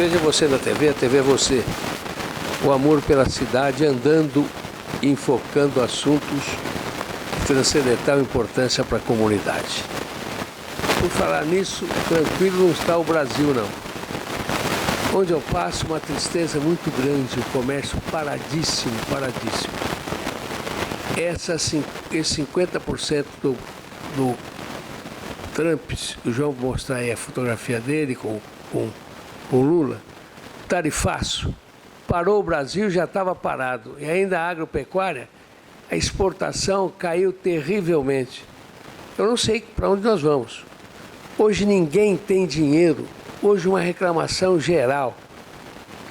Veja você na TV, a TV é você. O amor pela cidade, andando e enfocando assuntos de transcendental importância para a comunidade. Por falar nisso, tranquilo não está o Brasil, não. Onde eu passo, uma tristeza muito grande, o comércio paradíssimo, paradíssimo. Esse 50% do Trump, o João vai mostrar aí a fotografia dele com Lula, tarifaço, parou o Brasil, já estava parado. E ainda a agropecuária, a exportação caiu terrivelmente. Eu não sei para onde nós vamos. Hoje ninguém tem dinheiro, hoje uma reclamação geral.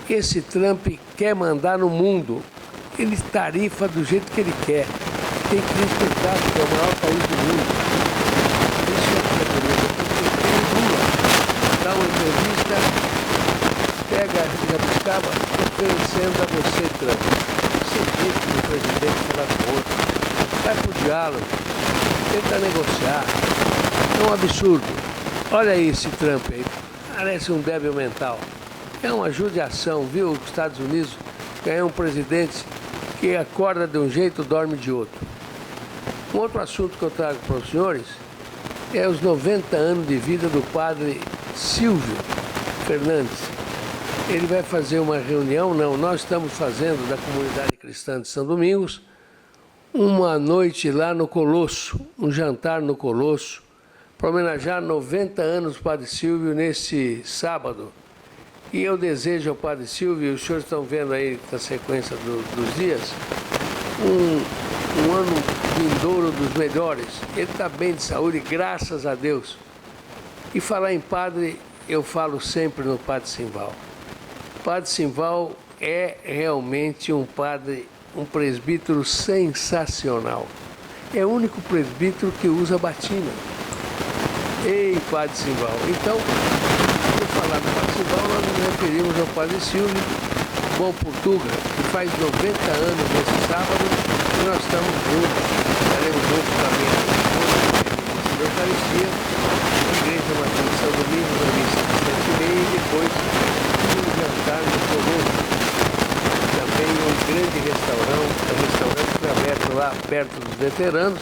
Esse Trump quer mandar no mundo, ele tarifa do jeito que ele quer. Tem que respeitar, porque é o maior país do mundo. Isso é a beleza, porque o Lula dá uma entrevista, pega a Jabuticaba, oferecendo a você, Trump. Você vê que o presidente falar com o outro. Vai para o diálogo, tenta negociar. É um absurdo. Olha aí esse Trump aí, parece um débil mental. É uma judiação, viu? Os Estados Unidos ganhou um presidente que acorda de um jeito, dorme de outro. Um outro assunto que eu trago para os senhores é os 90 anos de vida do padre Silvio Fernandes. Ele vai fazer uma reunião, não, nós estamos fazendo da comunidade cristã de São Domingos uma noite lá no Colosso, um jantar no Colosso, para homenagear 90 anos do Padre Silvio nesse sábado. E eu desejo ao Padre Silvio, os senhores estão vendo aí na sequência dos dias, um ano vindouro dos melhores. Ele está bem de saúde, graças a Deus. E falar em padre, eu falo sempre no Padre Simval. O Padre Simval é realmente um padre, um presbítero sensacional. É o único presbítero que usa batina. Ei, Padre Simval. Então, por falar do Padre Simval, nós nos referimos ao Padre Silvio Bom Portuga, que faz 90 anos nesse sábado, e nós estamos juntos, estaremos juntos também na Eucaristia, na Igreja Matriz de São Domingos, na missa de 7h30, e depois um jantar no Colosso. Também um grande restaurante que é aberto lá perto dos veteranos,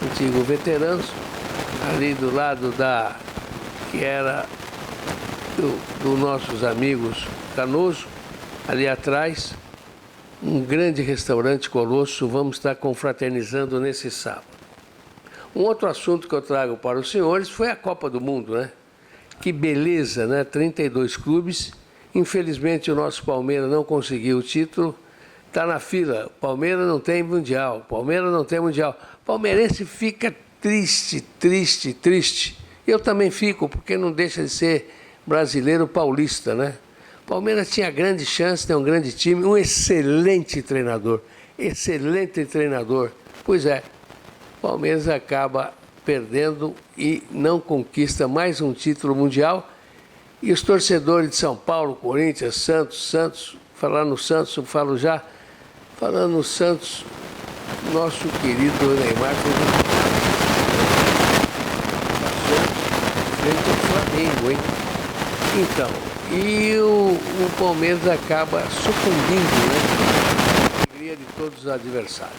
antigos veteranos, ali do lado que era dos nossos amigos Canoso, ali atrás, um grande restaurante Colosso, vamos estar confraternizando nesse sábado. Um outro assunto que eu trago para os senhores foi a Copa do Mundo, né? Que beleza, né? 32 clubes, infelizmente o nosso Palmeiras não conseguiu o título, está na fila, o Palmeiras não tem Mundial, palmeirense fica triste, triste, triste. Eu também fico, porque não deixa de ser brasileiro paulista, né? Palmeiras tinha grande chance, tem um grande time, um excelente treinador. Pois é, Palmeiras acaba perdendo e não conquista mais um título mundial. E os torcedores de São Paulo, Corinthians, Santos, falar no Santos, eu falo já, falando no Santos, nosso querido Neymar frente ao Flamengo, hein? Então, e o Palmeiras acaba sucumbindo, né? À alegria de todos os adversários.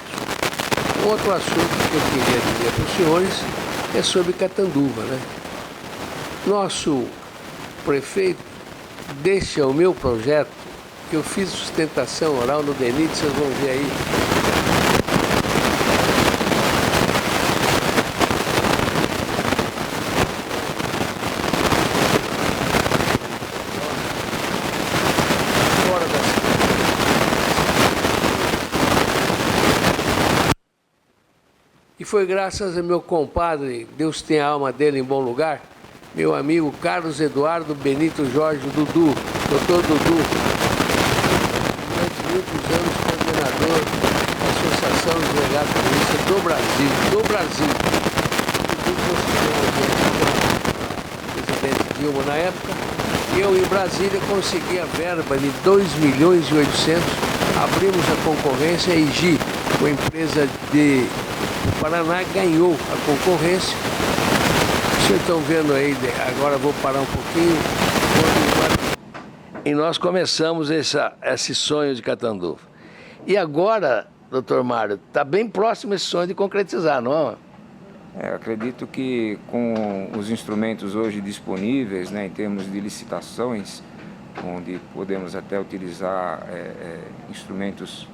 Um outro assunto que eu queria dizer para os senhores é sobre Catanduva, né? Nosso prefeito deixa o meu projeto, que eu fiz sustentação oral no DENIT, vocês vão ver aí. E foi graças ao meu compadre, Deus tem a alma dele em bom lugar, meu amigo Carlos Eduardo Benito Jorge Dudu, doutor Dudu, durante muitos anos coordenador da Associação dos Delegados Polícia do Brasil. Dudu conseguiu o presidente Dilma na época, e eu em Brasília consegui a verba de 2.800.000, abrimos a concorrência, a IGI, uma empresa o Paraná ganhou a concorrência. Vocês estão vendo aí, agora vou parar um pouquinho. E nós começamos esse sonho de Catanduva. E agora, doutor Mário, está bem próximo esse sonho de concretizar, não é? Acredito que com os instrumentos hoje disponíveis, né, em termos de licitações, onde podemos até utilizar instrumentos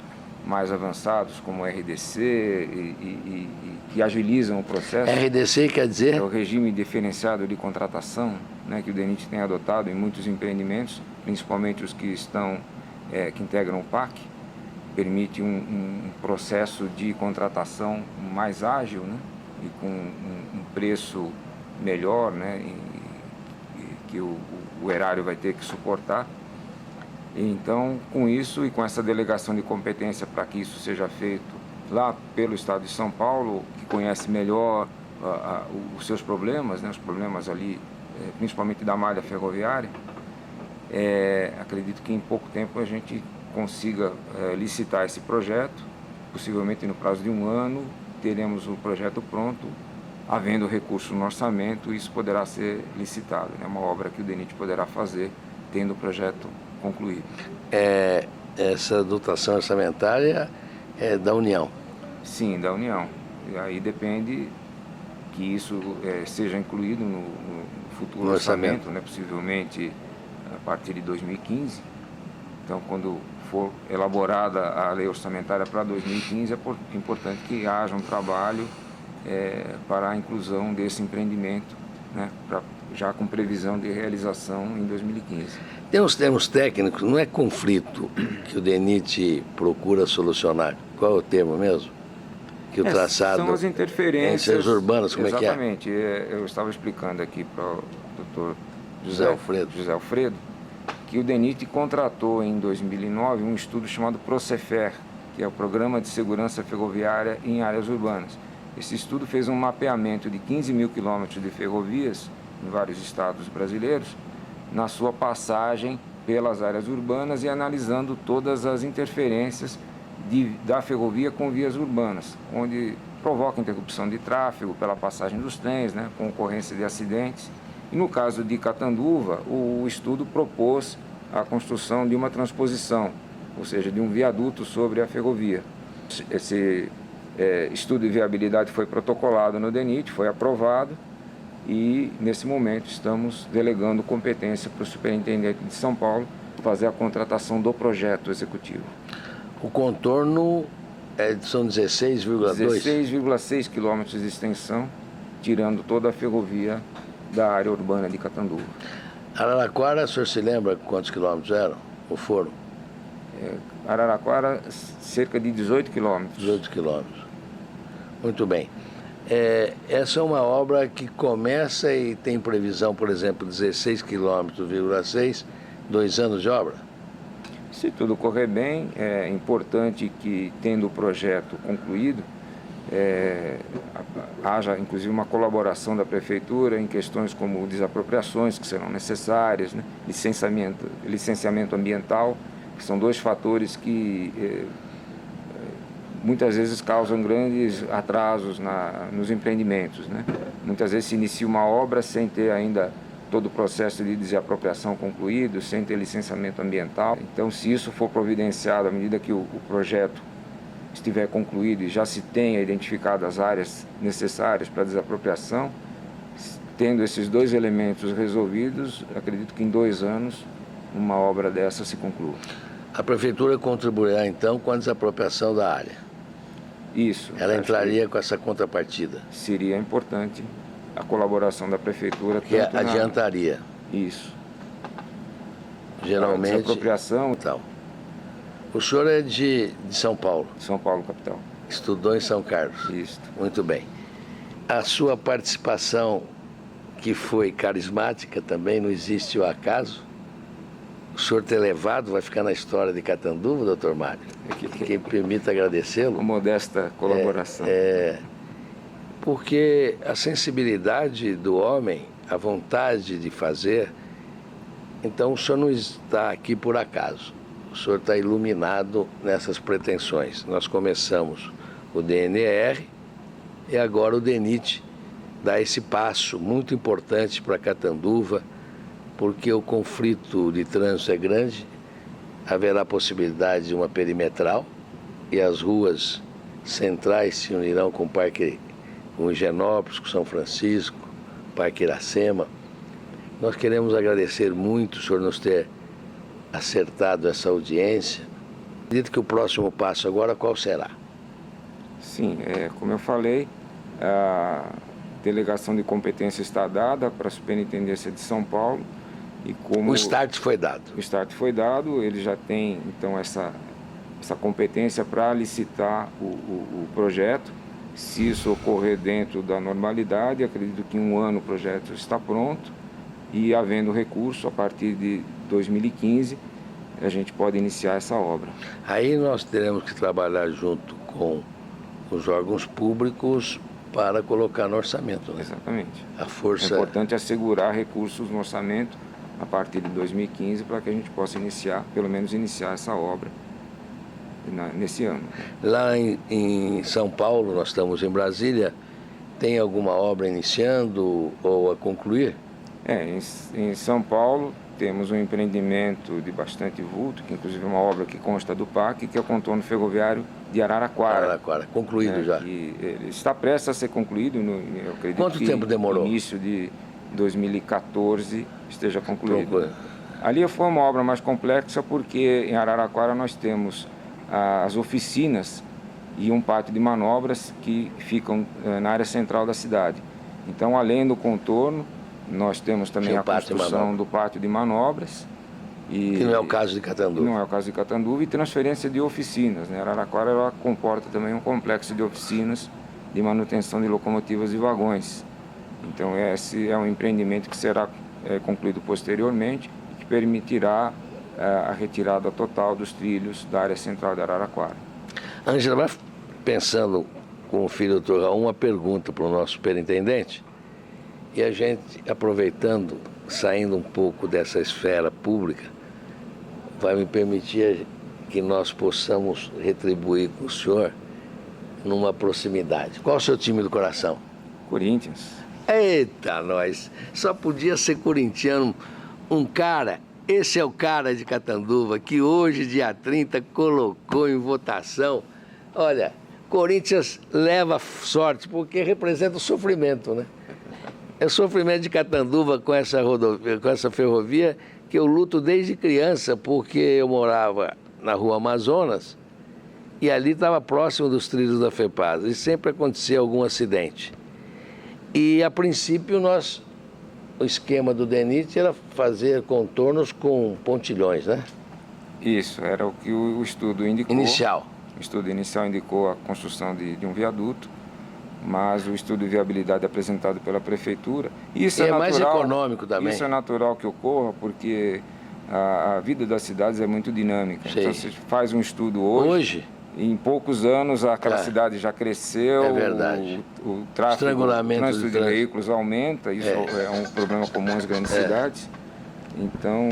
mais avançados como o RDC e que agilizam o processo. RDC quer dizer? É o regime diferenciado de contratação, né, que o DENIT tem adotado em muitos empreendimentos, principalmente os que que integram o PAC. Permite um processo de contratação mais ágil, né, e com um preço melhor, né, que o erário vai ter que suportar. Então, com isso e com essa delegação de competência para que isso seja feito lá pelo Estado de São Paulo, que conhece melhor os seus problemas, né, os problemas ali, principalmente da malha ferroviária, acredito que em pouco tempo a gente consiga licitar esse projeto, possivelmente no prazo de 1 ano, teremos o projeto pronto, havendo recurso no orçamento, isso poderá ser licitado. É uma obra que o DENIT poderá fazer, tendo o projeto concluído. Essa dotação orçamentária é da União? Sim, da União. E aí depende que isso seja incluído no futuro orçamento, né, possivelmente a partir de 2015. Então, quando for elaborada a lei orçamentária para 2015, é importante que haja um trabalho para a inclusão desse empreendimento, né, já com previsão de realização em 2015. Tem uns termos técnicos, não é conflito que o DENIT procura solucionar. Qual é o termo mesmo? Que o traçado... São as interferências... Em áreas urbanas, como exatamente, é que é? Eu estava explicando aqui para o doutor José Alfredo, que o DENIT contratou em 2009 um estudo chamado Procefer, que é o Programa de Segurança Ferroviária em Áreas Urbanas. Esse estudo fez um mapeamento de 15 mil quilômetros de ferrovias em vários estados brasileiros, na sua passagem pelas áreas urbanas e analisando todas as interferências da ferrovia com vias urbanas, onde provoca interrupção de tráfego pela passagem dos trens, né, com ocorrência de acidentes. E no caso de Catanduva, o estudo propôs a construção de uma transposição, ou seja, de um viaduto sobre a ferrovia. Esse estudo de viabilidade foi protocolado no DENIT, foi aprovado e, nesse momento, estamos delegando competência para o superintendente de São Paulo fazer a contratação do projeto executivo. O contorno são 16,2? 16,6 quilômetros de extensão, tirando toda a ferrovia da área urbana de Catanduva. Araraquara, o senhor se lembra quantos quilômetros eram? Ou foram? Araraquara, cerca de 18 quilômetros. 18 quilômetros. Muito bem. Essa é uma obra que começa e tem previsão, por exemplo, 16 quilômetros,6, 2 anos de obra? Se tudo correr bem, é importante que, tendo o projeto concluído, haja inclusive uma colaboração da Prefeitura em questões como desapropriações que serão necessárias, né? Licenciamento ambiental, que são 2 fatores que muitas vezes causam grandes atrasos nos empreendimentos, né? Muitas vezes se inicia uma obra sem ter ainda todo o processo de desapropriação concluído, sem ter licenciamento ambiental. Então, se isso for providenciado à medida que o projeto estiver concluído e já se tenha identificado as áreas necessárias para desapropriação, tendo esses 2 elementos resolvidos, acredito que em 2 anos uma obra dessa se conclua. A Prefeitura contribuirá, então, com a desapropriação da área? Isso. Ela entraria com essa contrapartida? Seria importante a colaboração da Prefeitura. Que adiantaria? Isso. Geralmente... A desapropriação... Tal. O senhor é de São Paulo? São Paulo, capital. Estudou em São Carlos? Isso. Muito bem. A sua participação, que foi carismática também, não existe o acaso? O senhor ter levado, vai ficar na história de Catanduva, doutor Mário? Que permita agradecê-lo. Uma modesta colaboração. Porque a sensibilidade do homem, a vontade de fazer, então o senhor não está aqui por acaso. O senhor está iluminado nessas pretensões. Nós começamos o DNR e agora o DENIT dá esse passo muito importante para Catanduva, porque o conflito de trânsito é grande, haverá possibilidade de uma perimetral e as ruas centrais se unirão com o Parque, com Higienópolis, com São Francisco, Parque Iracema. Nós queremos agradecer muito o senhor nos ter acertado essa audiência. Acredito que o próximo passo agora qual será? Sim, como eu falei, a delegação de competência está dada para a Superintendência de São Paulo. E como o start foi dado. O start foi dado, ele já tem então essa competência para licitar o projeto. Se isso ocorrer dentro da normalidade, acredito que em um ano o projeto está pronto e, havendo recurso, a partir de 2015, a gente pode iniciar essa obra. Aí nós teremos que trabalhar junto com os órgãos públicos para colocar no orçamento, né? Exatamente. A força... É importante assegurar recursos no orçamento a partir de 2015 para que a gente possa iniciar, pelo menos iniciar essa obra nesse ano. Lá em São Paulo, nós estamos em Brasília, tem alguma obra iniciando ou a concluir? Em São Paulo temos um empreendimento de bastante vulto, que inclusive é uma obra que consta do PAC, que é o contorno ferroviário de Araraquara. Araraquara, concluído já. Ele está prestes a ser concluído, eu acredito. Quanto tempo demorou? No início de 2014 esteja concluído. Ali foi uma obra mais complexa porque em Araraquara nós temos as oficinas e um pátio de manobras que ficam na área central da cidade. Então, além do contorno, nós temos também a construção do pátio de manobras. Que não é o caso de Catanduva. Não é o caso de Catanduva, e transferência de oficinas, né? Araraquara ela comporta também um complexo de oficinas de manutenção de locomotivas e vagões. Então, esse é um empreendimento que será concluído posteriormente e que permitirá a retirada total dos trilhos da área central de Araraquara. Ângela, vai pensando com o filho do Dr. Raul uma pergunta para o nosso superintendente, e a gente, aproveitando, saindo um pouco dessa esfera pública, vai me permitir que nós possamos retribuir com o senhor numa proximidade. Qual é o seu time do coração? Corinthians. Eita, nós! Só podia ser corintiano um cara. Esse é o cara de Catanduva que hoje, dia 30, colocou em votação. Olha, Corinthians leva sorte porque representa o sofrimento, né? É o sofrimento de Catanduva com essa rodovia, com essa ferrovia, que eu luto desde criança, porque eu morava na Rua Amazonas e ali estava próximo dos trilhos da FEPASA e sempre acontecia algum acidente. E, a princípio, o esquema do DENIT era fazer contornos com pontilhões, né? Isso, era o que o estudo indicou. Inicial. O estudo inicial indicou a construção de um viaduto, mas o estudo de viabilidade apresentado pela Prefeitura... Isso é natural, mais econômico também. Isso é natural que ocorra, porque a vida das cidades é muito dinâmica. Sei. Então, você faz um estudo hoje... Em poucos anos, aquela cidade já cresceu, é verdade. O trânsito de veículos aumenta, isso é um problema comum às grandes cidades. Então,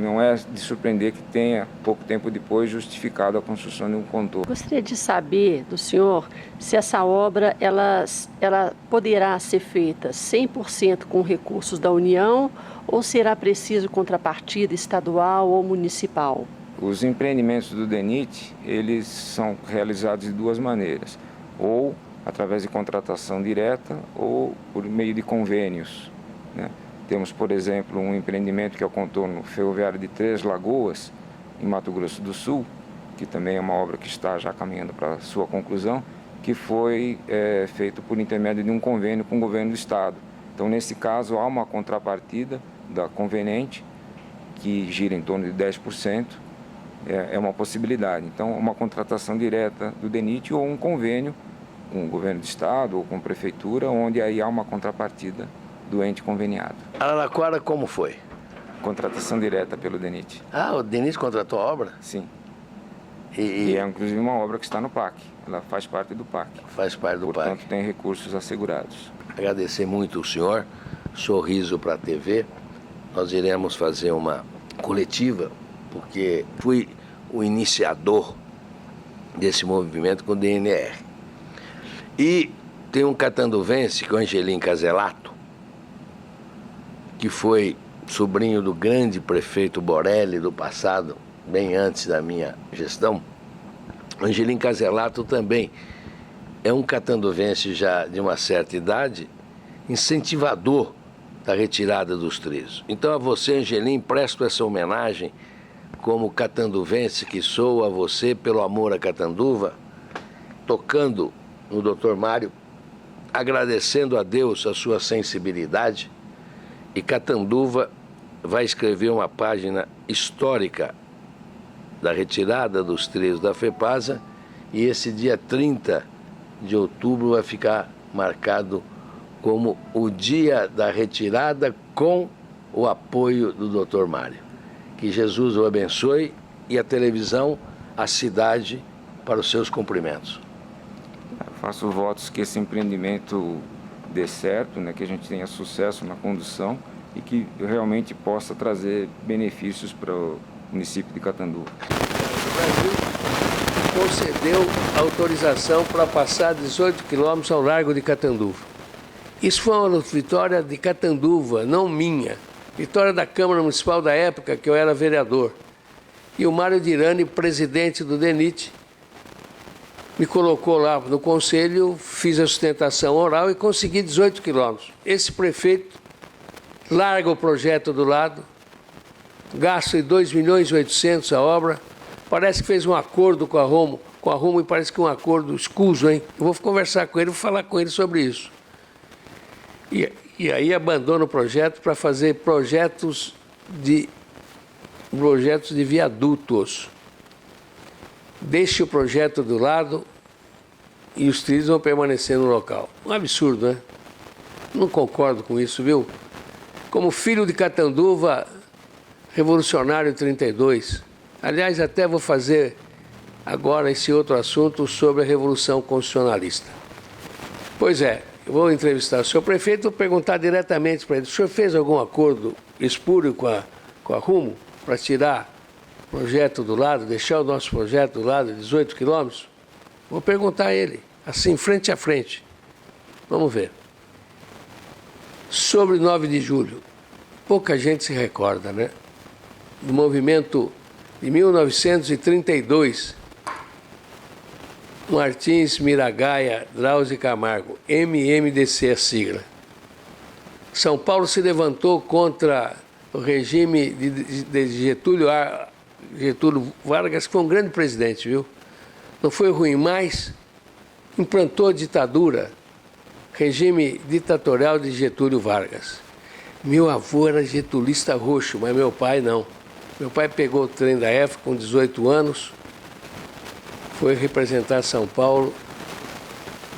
não é de surpreender que tenha, pouco tempo depois, justificado a construção de um contorno. Gostaria de saber do senhor se essa obra ela poderá ser feita 100% com recursos da União ou será preciso contrapartida estadual ou municipal? Os empreendimentos do DENIT, eles são realizados de duas maneiras, ou através de contratação direta ou por meio de convênios, né? Temos, por exemplo, um empreendimento que é o contorno ferroviário de Três Lagoas, em Mato Grosso do Sul, que também é uma obra que está já caminhando para a sua conclusão, que foi feito por intermédio de um convênio com o governo do estado. Então, nesse caso, há uma contrapartida da conveniente, que gira em torno de 10%, é uma possibilidade. Então, uma contratação direta do DENIT ou um convênio com o governo do estado ou com a prefeitura, onde aí há uma contrapartida do ente conveniado. Araraquara como foi? Contratação direta pelo DENIT. Ah, o DENIT contratou a obra? Sim. E é inclusive uma obra que está no PAC. Ela faz parte do PAC. Faz parte do PAC. Portanto, tem recursos assegurados. Agradecer muito o senhor. Sorriso para a TV. Nós iremos fazer uma coletiva, porque fui o iniciador desse movimento com o DNR. E tem um catanduvense, que é o Angelim Caselato, que foi sobrinho do grande prefeito Borelli do passado, bem antes da minha gestão. Angelim Caselato também é um catanduvense já de uma certa idade, incentivador da retirada dos trilhos. Então a você, Angelim, presto essa homenagem como catanduvense que sou a você pelo amor a Catanduva, tocando no Dr. Mário, agradecendo a Deus a sua sensibilidade, e Catanduva vai escrever uma página histórica da retirada dos trilhos da FEPASA, e esse dia 30 de outubro vai ficar marcado como o dia da retirada com o apoio do Dr. Mário. Que Jesus o abençoe e a televisão, a cidade, para os seus cumprimentos. Eu faço votos que esse empreendimento dê certo, né, que a gente tenha sucesso na condução e que realmente possa trazer benefícios para o município de Catanduva. O Brasil concedeu autorização para passar 18 quilômetros ao largo de Catanduva. Isso foi uma vitória de Catanduva, não minha. Vitória da Câmara Municipal da época, que eu era vereador. E o Mário Dirani, presidente do DENIT, me colocou lá no conselho, fiz a sustentação oral e consegui 18 quilômetros. Esse prefeito larga o projeto do lado, gasta 2.800.000 a obra, parece que fez um acordo com a Rumo e parece que um acordo escuso, hein? Eu vou conversar com ele, vou falar com ele sobre isso. E aí abandona o projeto para fazer projetos de viadutos. Deixe o projeto do lado e os trilhos vão permanecer no local. Um absurdo, né? Não concordo com isso, viu? Como filho de Catanduva, revolucionário 32. Aliás, até vou fazer agora esse outro assunto sobre a Revolução Constitucionalista. Pois é, eu vou entrevistar o senhor prefeito, vou perguntar diretamente para ele, o senhor fez algum acordo espúrio com a Rumo para tirar o projeto do lado, deixar o nosso projeto do lado, 18 quilômetros? Vou perguntar a ele, assim, frente a frente. Vamos ver. Sobre 9 de julho, pouca gente se recorda, né? Do movimento de 1932, Martins, Miragaia, Drauzio e Camargo, MMDC a sigla. São Paulo se levantou contra o regime de Getúlio Vargas, que foi um grande presidente, viu? Não foi ruim, mas implantou a ditadura, regime ditatorial de Getúlio Vargas. Meu avô era getulista roxo, mas meu pai não. Meu pai pegou o trem da EFA com 18 anos, foi representar São Paulo,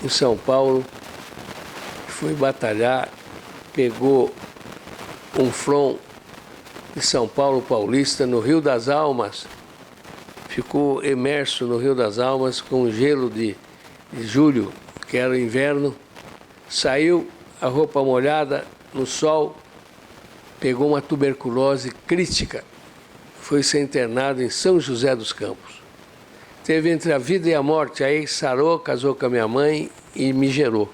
em São Paulo, foi batalhar, pegou um front de São Paulo paulista no Rio das Almas, ficou imerso no Rio das Almas com o gelo de julho, que era o inverno, saiu a roupa molhada no sol, pegou uma tuberculose crítica, foi ser internado em São José dos Campos. Teve entre a vida e a morte, aí sarou, casou com a minha mãe e me gerou.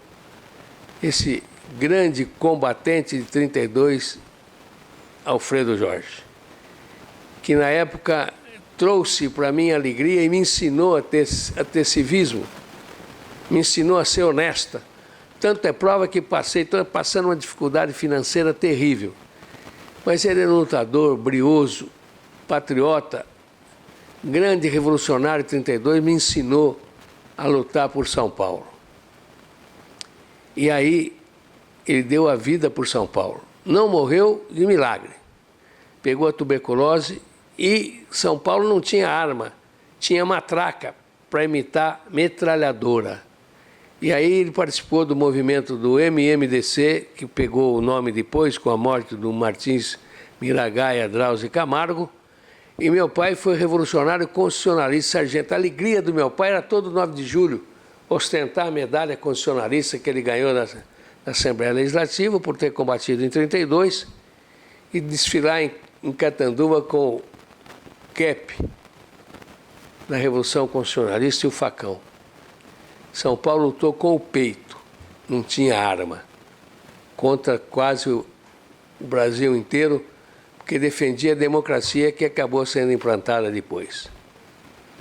Esse grande combatente de 32, Alfredo Jorge, que na época trouxe para mim alegria e me ensinou a ter civismo, me ensinou a ser honesta. Tanto é prova que estou passando uma dificuldade financeira terrível. Mas ele era um lutador, brioso, patriota, grande revolucionário 32, me ensinou a lutar por São Paulo. E aí ele deu a vida por São Paulo. Não morreu de milagre. Pegou a tuberculose e São Paulo não tinha arma, tinha matraca para imitar metralhadora. E aí ele participou do movimento do MMDC, que pegou o nome depois com a morte do Martins, Miragaia, Drauzio e Camargo. E meu pai foi revolucionário constitucionalista, sargento. A alegria do meu pai era todo 9 de julho ostentar a medalha constitucionalista que ele ganhou na Assembleia Legislativa por ter combatido em 32 e desfilar em Catanduva com o cap da Revolução Constitucionalista e o facão. São Paulo lutou com o peito, não tinha arma, contra quase o Brasil inteiro, porque defendia a democracia que acabou sendo implantada depois.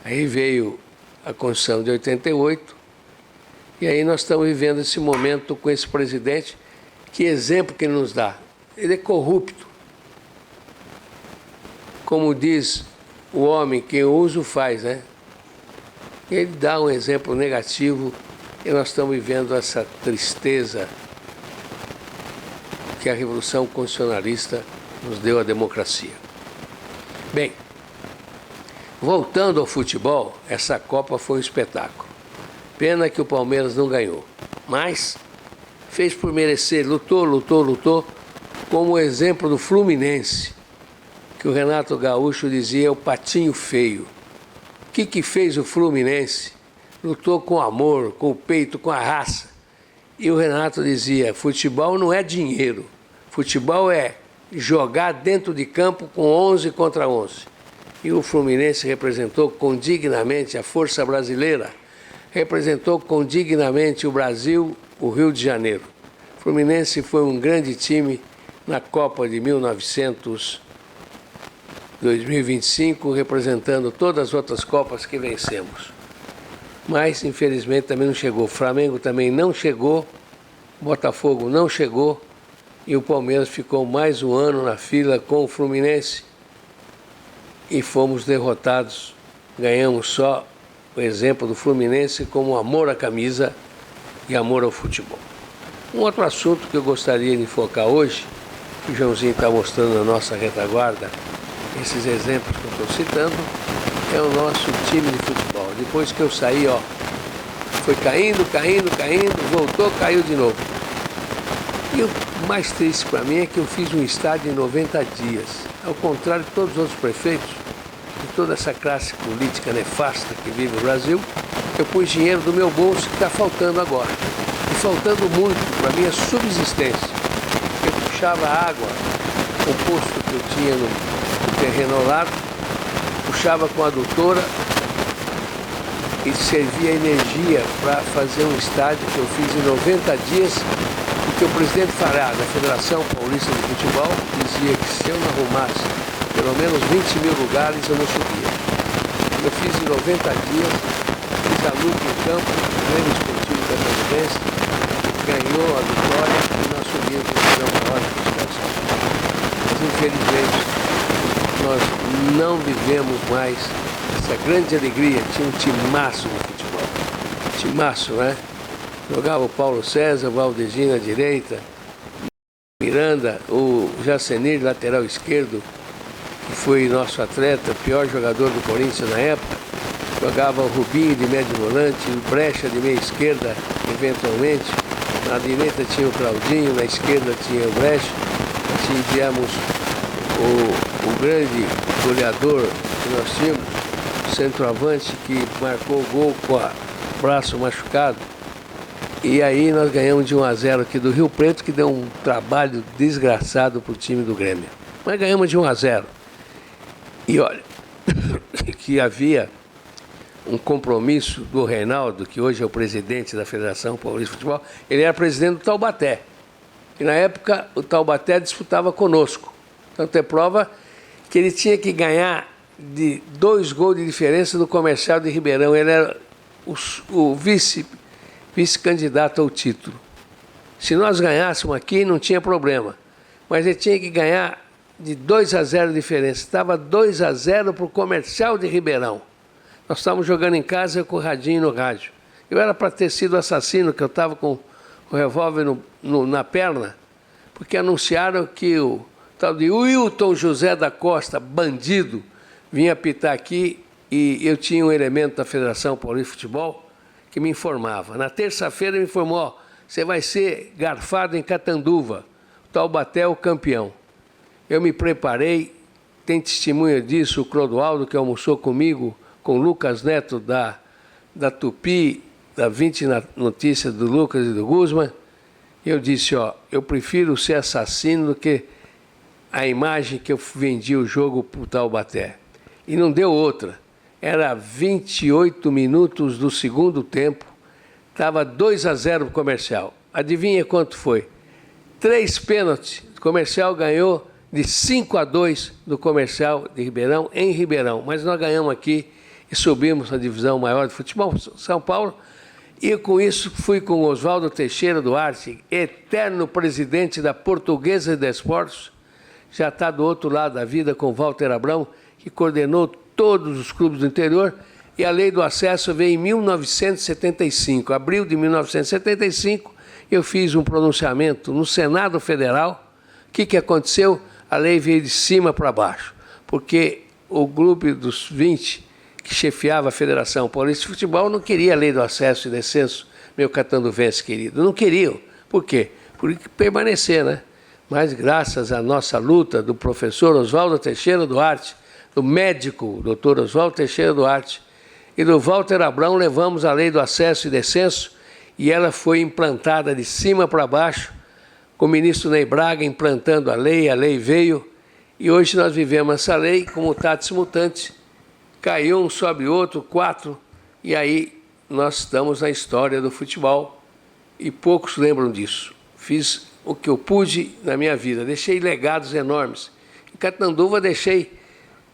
Aí veio a Constituição de 88, e aí nós estamos vivendo esse momento com esse presidente. Que exemplo que ele nos dá? Ele é corrupto. Como diz o homem, quem usa o faz, né? Ele dá um exemplo negativo e nós estamos vivendo essa tristeza que a Revolução Constitucionalista nos deu à democracia. Bem, voltando ao futebol, essa Copa foi um espetáculo. Pena que o Palmeiras não ganhou, mas fez por merecer, lutou, como o exemplo do Fluminense, que o Renato Gaúcho dizia o patinho feio. O que fez o Fluminense? Lutou com amor, com o peito, com a raça. E o Renato dizia, futebol não é dinheiro, futebol é jogar dentro de campo com 11 contra 11. E o Fluminense representou condignamente a força brasileira, representou condignamente o Brasil, o Rio de Janeiro. O Fluminense foi um grande time na Copa de 2025, representando todas as outras Copas que vencemos. Mas, infelizmente, também não chegou. O Flamengo também não chegou, o Botafogo não chegou, e o Palmeiras ficou mais um ano na fila com o Fluminense e fomos derrotados. Ganhamos só o exemplo do Fluminense como amor à camisa e amor ao futebol. Um outro assunto que eu gostaria de focar hoje, que o Joãozinho está mostrando na nossa retaguarda, esses exemplos que eu estou citando, é o nosso time de futebol. Depois que eu saí, foi caindo, voltou, caiu de novo. E o mais triste para mim é que eu fiz um estádio em 90 dias. Ao contrário de todos os outros prefeitos, de toda essa classe política nefasta que vive no Brasil, eu pus dinheiro do meu bolso que está faltando agora. E faltando muito para a minha subsistência. Eu puxava água, o posto que eu tinha no terreno ao lado, puxava com a adutora e servia energia para fazer um estádio que eu fiz em 90 dias, porque o presidente Fará, da Federação Paulista de Futebol, dizia que se eu não arrumasse pelo menos 20 mil lugares, eu não subia. Eu fiz em 90 dias, fiz a luta em campo, o Grêmio Esportivo da Presidência, ganhou a vitória e nós subimos para a maior classificação. Mas, infelizmente, nós não vivemos mais essa grande alegria. Tinha um timaço no futebol. Timaço, né? Jogava o Paulo César, o Valdezino à direita, Miranda, o Jacenir, lateral esquerdo, que foi nosso atleta, pior jogador do Corinthians na época. Jogava o Rubinho de médio volante, o Brecha de meia esquerda, eventualmente. Na direita tinha o Claudinho, na esquerda tinha o Brecha. Tivemos o grande goleador que nós tínhamos, o centroavante que marcou o gol com o braço machucado. E aí nós ganhamos de 1-0 aqui do Rio Preto, que deu um trabalho desgraçado para o time do Grêmio. Mas ganhamos de 1-0. E olha, que havia um compromisso do Reinaldo, que hoje é o presidente da Federação Paulista de Futebol, ele era presidente do Taubaté. E na época o Taubaté disputava conosco. Tanto é prova que ele tinha que ganhar de 2 gols de diferença do Comercial de Ribeirão. Ele era o vice-candidato ao título. Se nós ganhássemos aqui, não tinha problema. Mas ele tinha que ganhar de 2-0 de diferença. Estava 2-0 para o Comercial de Ribeirão. Nós estávamos jogando em casa com o radinho no rádio. Eu era para ter sido assassino, que eu estava com o revólver na perna, porque anunciaram que o tal de Wilton José da Costa, bandido, vinha apitar aqui e eu tinha um elemento da Federação Paulista de Futebol que me informava. Na terça-feira ele me informou, você vai ser garfado em Catanduva, o Taubaté é o campeão. Eu me preparei, tem testemunha disso, o Clodoaldo, que almoçou comigo, com o Lucas Neto da Tupi, da 20 Notícias do Lucas e do Guzman. Eu disse, eu prefiro ser assassino do que a imagem que eu vendi o jogo para o Taubaté. E não deu outra. Era 28 minutos do segundo tempo, estava 2-0 para o Comercial. Adivinha quanto foi? 3 pênaltis. O Comercial ganhou de 5-2 do Comercial de Ribeirão, em Ribeirão. Mas nós ganhamos aqui e subimos na divisão maior de futebol, São Paulo. E com isso fui com Oswaldo Teixeira Duarte, eterno presidente da Portuguesa de Desportos. Já está do outro lado da vida com Walter Abrão, que coordenou todos os clubes do interior. E a lei do acesso veio em 1975. Abril de 1975, eu fiz um pronunciamento no Senado Federal. O que aconteceu? A lei veio de cima para baixo, porque o grupo dos 20 que chefiava a Federação Paulista de Futebol não queria a lei do acesso e descenso, meu catanduvense querido. Não queriam. Por quê? Por permanecer, né? Mas graças à nossa luta do professor Oswaldo Teixeira Duarte, do médico doutor Oswaldo Teixeira Duarte e do Walter Abrão, levamos a lei do acesso e descenso e ela foi implantada de cima para baixo, com o ministro Ney Braga implantando a lei veio, e hoje nós vivemos essa lei como mutatis mutandis, caiu um, sobe outro, 4, e aí nós estamos na história do futebol, e poucos lembram disso. Fiz o que eu pude na minha vida, deixei legados enormes. Em Catanduva deixei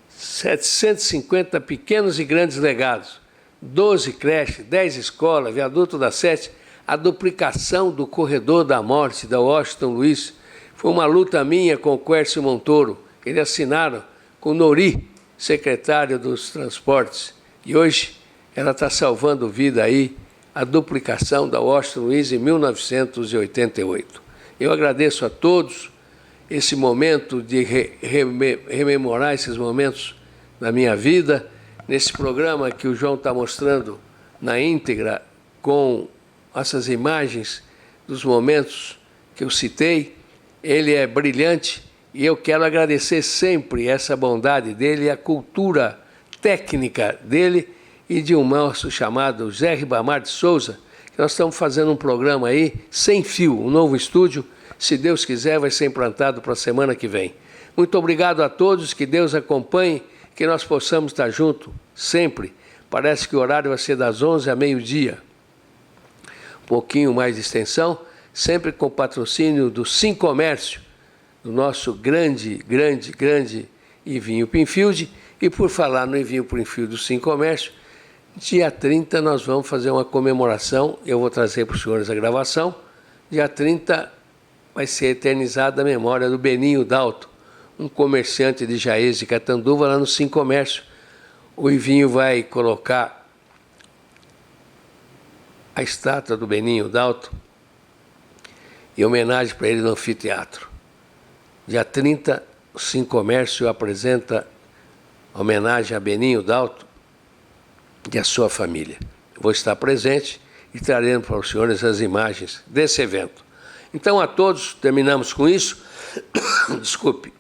750 pequenos e grandes legados, 12 creches, 10 escolas, viaduto da 7, a duplicação do corredor da morte da Washington Luiz. Foi uma luta minha com o Quércio Montoro, que eles assinaram com o Nori, secretário dos transportes. E hoje ela está salvando vida aí, a duplicação da Washington Luiz em 1988. Eu agradeço a todos esse momento de rememorar esses momentos da minha vida, nesse programa que o João está mostrando na íntegra, com essas imagens dos momentos que eu citei. Ele é brilhante e eu quero agradecer sempre essa bondade dele e a cultura técnica dele e de um moço chamado Zé Ribamar de Souza, que nós estamos fazendo um programa aí, sem fio, um novo estúdio, se Deus quiser vai ser implantado para a semana que vem. Muito obrigado a todos, que Deus acompanhe, que nós possamos estar juntos sempre. Parece que o horário vai ser das 11 a meio-dia. Um pouquinho mais de extensão, sempre com patrocínio do Sim Comércio, do nosso grande Ivinho Pinfield. E por falar no Ivinho Pinfield do Sim Comércio, dia 30 nós vamos fazer uma comemoração, eu vou trazer para os senhores a gravação. Dia 30 vai ser eternizada a memória do Beninho Dalto, um comerciante de Jaez de Catanduva, lá no Sim Comércio. O Ivinho vai colocar a estátua do Beninho Dalto em homenagem para ele no anfiteatro. Dia 30, o Sim Comércio apresenta homenagem a Beninho Dalto e a sua família. Eu vou estar presente e traremos para os senhores as imagens desse evento. Então, a todos, terminamos com isso. Desculpe.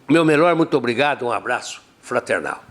Meu melhor, muito obrigado, um abraço fraternal.